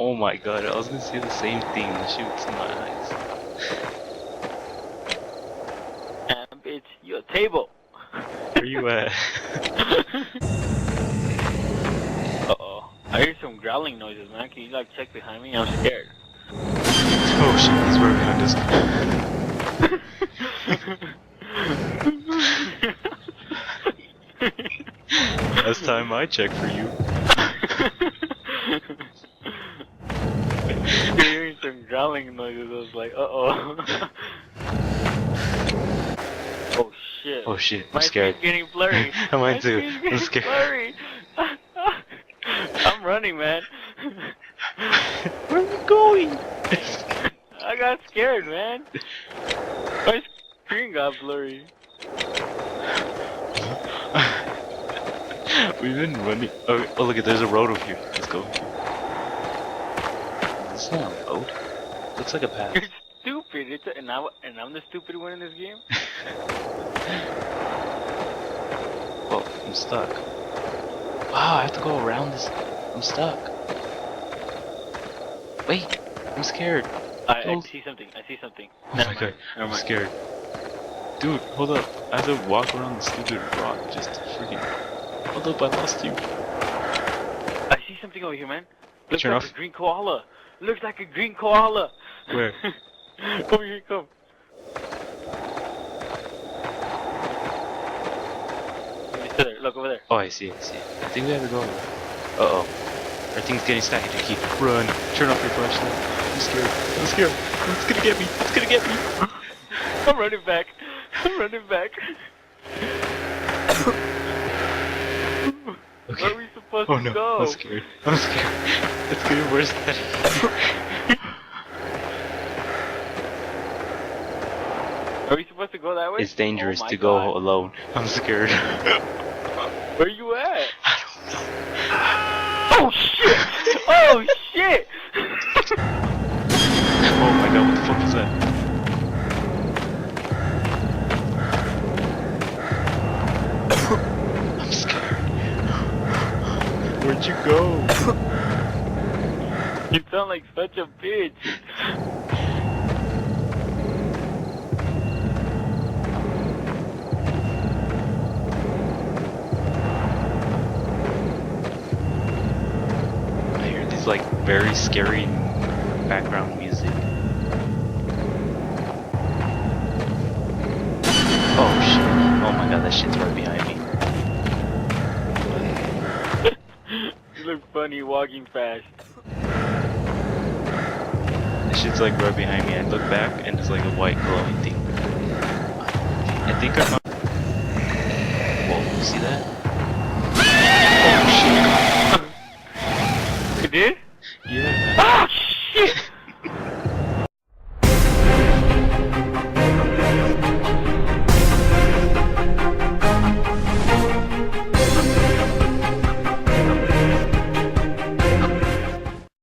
Oh my god, I was gonna say the same thing. The shit was in my eyes. And bitch, you a table. Where you at? Uh-oh. I hear some growling noises, man. Can you like check behind me? I'm scared. Oh shit, he's right behind us. Last time I checked for you. Hearing some growling noises, I was like, uh-oh. Oh shit. Oh shit, I'm My scared. screen's getting blurry. Mine too. My screen's I'm getting scared. blurry. I'm running, man. Where are you going? I got scared, man. My screen got blurry. We've been running. Oh, look at there's a road over here. Let's go. This is not a road. Looks like a path. You're stupid. And I'm the stupid one in this game. Well, I'm stuck. Wow, I have to go around this. I'm stuck. Wait, I'm scared. I see something. I see something. Oh my god, I'm scared. Dude, hold up. I have to walk around the stupid rock just to freaking. Hold up, I lost you. I see something over here, man. Looks Turn like off. a green koala. Looks like a green koala. Where? Over here, come. Look over there. Oh, I see, I see. I think we have to go. Uh-oh. Our thing's getting stacked, Jackie. Run. Turn off your flashlight. I'm scared. I'm scared. It's gonna get me. It's gonna get me. I'm running back. I'm running back. Okay. Where are we supposed Oh to no, go? I'm scared. I'm scared. It's getting worse than Are we supposed to go that way? It's dangerous Oh my to go God. alone. I'm scared. Where you at? I don't know. Oh shit! Oh shit! Oh my god, what the fuck is that? I'm scared. Where'd you go? You sound like such a bitch. I hear these like very scary background music. Oh shit. Oh my god, that shit's right behind me. You look funny walking fast. That shit's like right behind me. I look back and it's like a white glowing thing. I think I found. Whoa, you see that? Oh shit. You did? Yeah.